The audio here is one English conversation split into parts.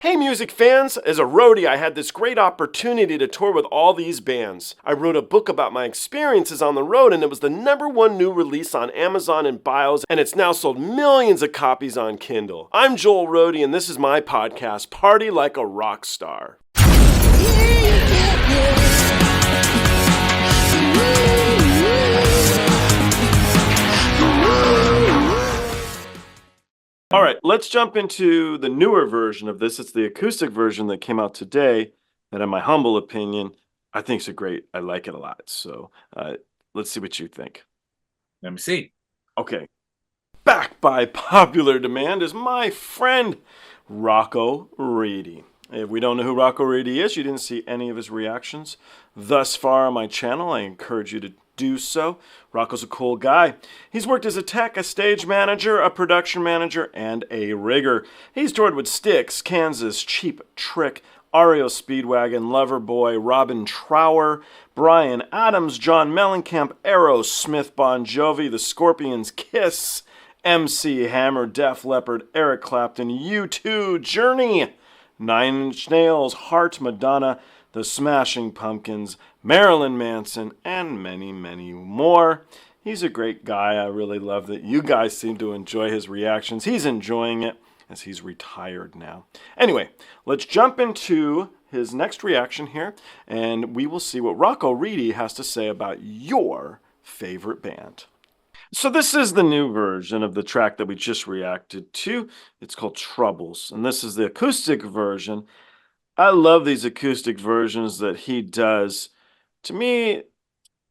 Hey music fans, as a roadie I had this great opportunity to tour with all these bands. I wrote a book about my experiences on the road and it was the #1 new release on Amazon and Bios and it's now sold millions of copies on Kindle. I'm Joel Roadie and this is my podcast, Party Like a Rock Star. All right, let's jump into the newer version of this. It's the acoustic version that came out today that, in my humble opinion, I think is great. I like it a lot. So let's see what you think. Let me see. Okay. Back by popular demand is my friend, Rocko Reedy. If we don't know who Rocko Reedy is, you didn't see any of his reactions thus far on my channel, I encourage you to do so. Rocco's a cool guy. He's worked as a tech, a stage manager, a production manager, and a rigger. He's toured with STYX, Kansas, Cheap Trick, REO Speedwagon, Loverboy, Robin Trower, Bryan Adams, John Mellencamp, Aerosmith, Bon Jovi, The Scorpions, Kiss, MC Hammer, Def Leppard, Eric Clapton, U2, Journey, Nine Inch Nails, Heart, Madonna, The Smashing Pumpkins, Marilyn Manson, and many, many more. He's a great guy. I really love that you guys seem to enjoy his reactions. He's enjoying it as he's retired now. Anyway, let's jump into his next reaction here, and we will see what Rocko Reedy has to say about your favorite band. So this is the new version of the track that we just reacted to. It's called Troubles, and this is the acoustic version. I love these acoustic versions that he does. To me,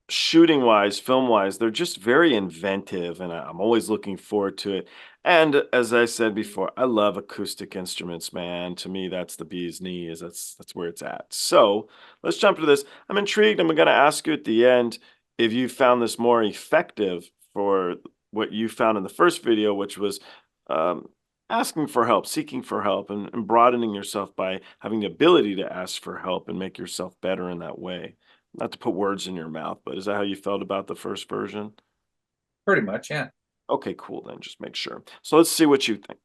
shooting-wise, film-wise, they're just very inventive, and I'm always looking forward to it. And as I said before, I love acoustic instruments, man. To me, that's the bee's knees. That's where it's at. So let's jump into this. I'm intrigued. I'm going to ask you at the end if you found this more effective for what you found in the first video, which was asking for help, seeking for help, and broadening yourself by having the ability to ask for help and make yourself better in that way. Not to put words in your mouth, but is that how you felt about the first version? Pretty much, yeah. Okay, cool then. Just make sure. So let's see what you think.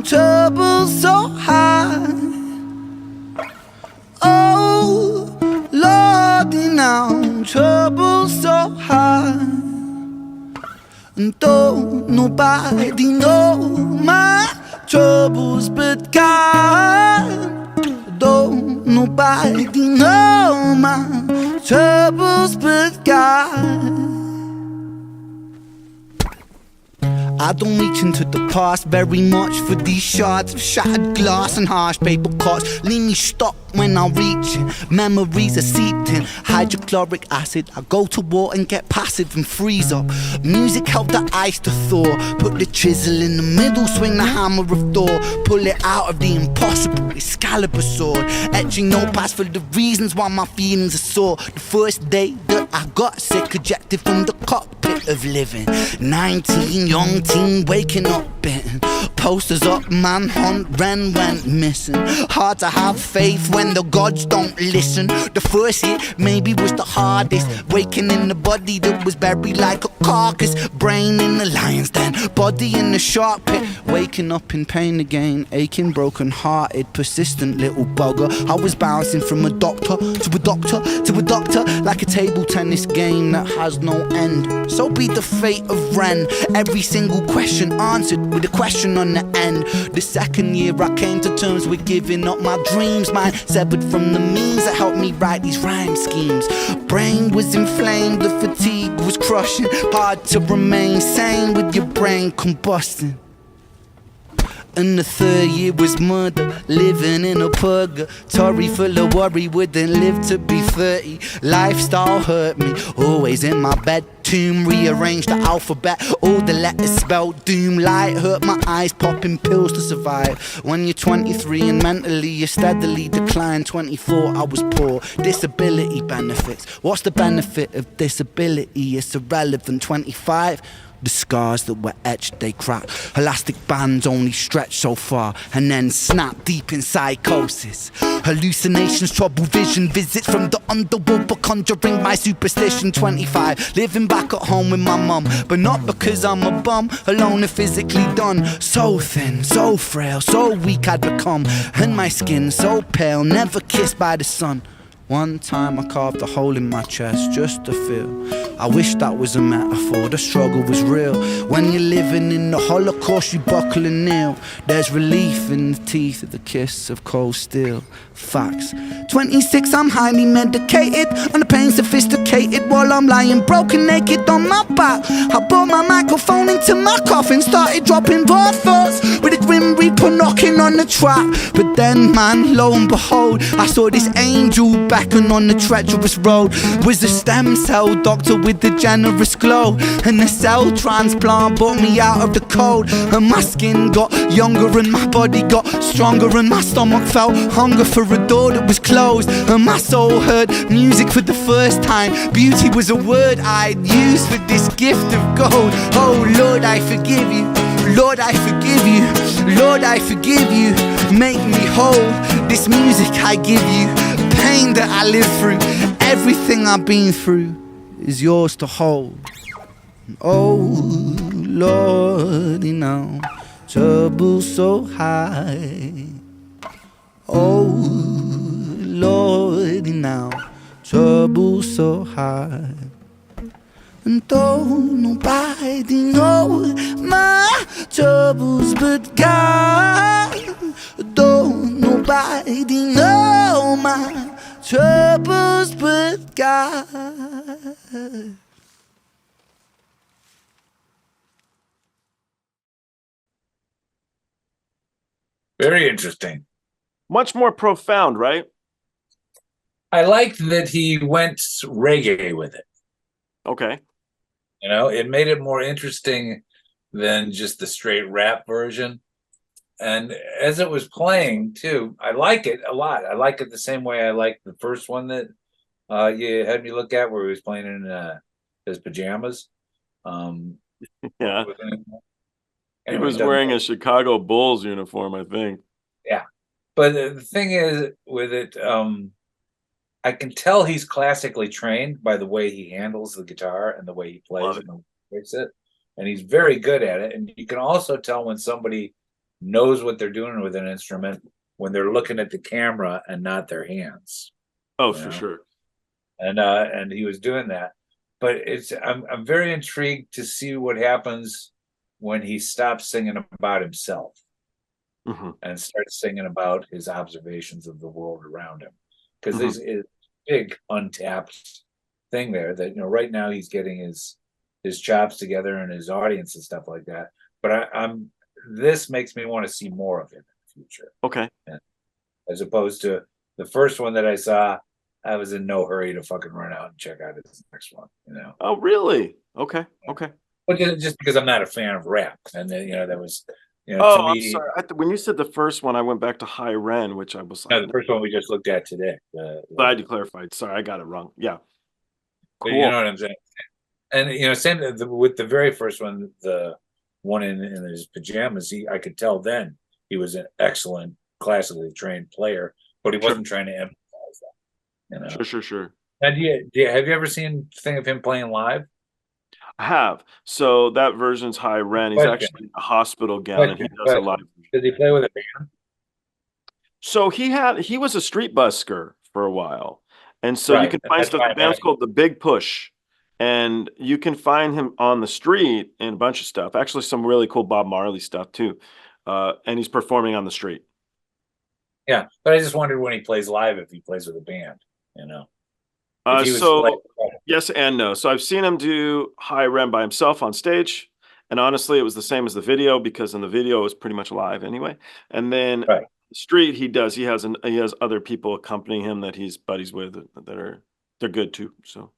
Trouble so high. Oh, Lordy, now trouble so high. And don't nobody know my troubles but God. Don't nobody know my troubles but God. I don't reach into the past very much for these shards of shattered glass and harsh paper cuts. Leave me stuck when I'm reaching. Memories are seeped in hydrochloric acid. I go to war and get passive and freeze up. Music helped the ice to thaw. Put the chisel in the middle, swing the hammer of Thor. Pull it out of the impossible, Excalibur sword. Etching notepads for the reasons why my feelings are sore. The first day that I got sick, ejected from the cockpit of living. 19, young teen, waking up bitten. Posters up, manhunt, REN went missing. Hard to have faith when the gods don't listen. The first hit maybe was the hardest. Waking in the body that was buried like a carcass. Brain in the lion's den, body in the shark pit. Waking up in pain again, aching, broken hearted, persistent little bugger. I was bouncing from a doctor to a doctor to a doctor, like a table tennis game that has no end. So be the fate of REN. Every single question answered with a question on the end. The second year I came to terms with giving up my dreams. Mine severed from the means that helped me write these rhyme schemes. Brain was inflamed, the fatigue was crushing. Hard to remain sane with your brain combusting. And the third year was murder, living in a purgatory full of worry, wouldn't live to be 30. Lifestyle hurt me, always in my bed tomb, rearrange the alphabet, all the letters spelled doom. Light hurt my eyes, popping pills to survive. When you're 23 and mentally you steadily decline. 24, I was poor. Disability benefits. What's the benefit of disability? It's irrelevant. 25. The scars that were etched, they crack. Elastic bands only stretch so far and then snap deep in psychosis. Hallucinations, trouble vision, visits from the underworld for conjuring my superstition. 25, living back at home with my mum, but not because I'm a bum, alone and physically done. So thin, so frail, so weak I'd become, and my skin so pale, never kissed by the sun. One time I carved a hole in my chest just to feel. I wish that was a metaphor, the struggle was real. When you're living in the Holocaust, you buckle and kneel. There's relief in the teeth of the kiss of cold steel. Facts. 26, I'm highly medicated, on the pain sophisticated, while I'm lying broken naked on my back. I brought my microphone into my coffin, started dropping raw thoughts with a grim reaper knocking on the trap. But then, man, lo and behold, I saw this angel beckon on the treacherous road. Was a stem cell doctor with the generous glow, and the cell transplant brought me out of the cold. And my skin got younger and my body got stronger, and my stomach felt hunger for a door that was closed. And my soul heard music for the first time. Beauty was a word I'd use for this gift of gold. Oh Lord, I forgive you. Lord, I forgive you. Lord, I forgive you. Make me whole. This music I give you, the pain that I live through, everything I've been through is yours to hold. Oh Lordy, now trouble so high. Oh Lordy, now trouble so high. And though nobody know my troubles but God, though nobody know my troubles but God. Very interesting. Much more profound, right? I liked that he went reggae with it. Okay. You know, it made it more interesting than just the straight rap version. And as it was playing too, I like it a lot. I like it the same way I like the first one that you had me look at, where he was playing in his pajamas. Yeah. He Anyway, was wearing a Chicago Bulls uniform, I think. Yeah. But the thing is with it, I can tell he's classically trained by the way he handles the guitar and the way he plays it and plays it. And he's very good at it. And you can also tell when somebody knows what they're doing with an instrument when they're looking at the camera and not their hands. Oh, for sure. And he was doing that. But I'm very intrigued to see what happens when he stops singing about himself and starts singing about his observations of the world around him. Because there's a big untapped thing there that, you know, right now he's getting his chops together and his audience and stuff like that. But this makes me want to see more of him in the future. Okay. As opposed to the first one that I saw, I was in no hurry to fucking run out and check out his next one, you know. Oh, really? Okay. Okay. But just because I'm not a fan of rap. And then, you know, that was, you know, oh, to me, I'm sorry. When you said the first one, I went back to High Ren, which I was like, no, the first one we just looked at today. Glad you clarified. Sorry, I got it wrong. Yeah. Cool. You know what I'm saying? And, you know, same with the very first one, the one in his pajamas, I could tell then he was an excellent classically trained player, but he wasn't trying to emphasize that. You know? Sure. And have you ever seen a thing of him playing live? I have. So that version's High Ren. He's actually a hospital gown, and he does a live. Did he play with a band? So he was a street busker for a while, and so you can find stuff. The band's called The Big Push, and you can find him on the street and a bunch of stuff. Actually, some really cool Bob Marley stuff too. And he's performing on the street. Yeah, but I just wondered when he plays live if he plays with a band. You know. Yes and no. So I've seen him do High Ren by himself on stage, and honestly, it was the same as the video because in the video it was pretty much live anyway. And then the street he has other people accompanying him that he's buddies with they're good too. So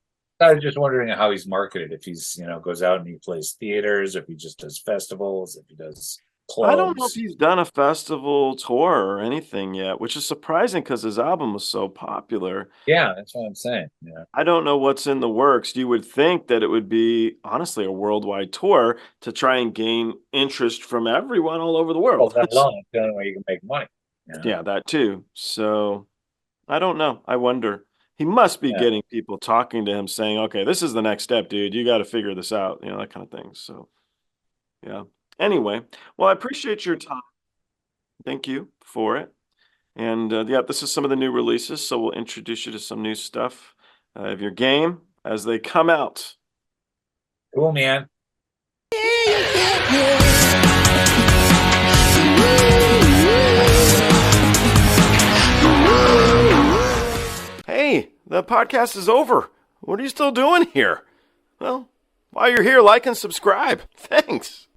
I was just wondering how he's marketed. If he's, goes out and he plays theaters, if he just does festivals, if he does clubs. I don't know if he's done a festival tour or anything yet, which is surprising because his album was so popular. Yeah, that's what I'm saying. Yeah. I don't know what's in the works. You would think that it would be, honestly, a worldwide tour to try and gain interest from everyone all over the world. Well, that alone, the only way you can make money. Yeah, that too. So I don't know. I wonder. He must be getting people talking to him saying, okay, this is the next step, dude. You got to figure this out, that kind of thing. So, yeah. Anyway, well, I appreciate your time. Thank you for it. And this is some of the new releases. So we'll introduce you to some new stuff of your game as they come out. Cool, man. Hey, the podcast is over. What are you still doing here? Well, while you're here, like and subscribe. Thanks.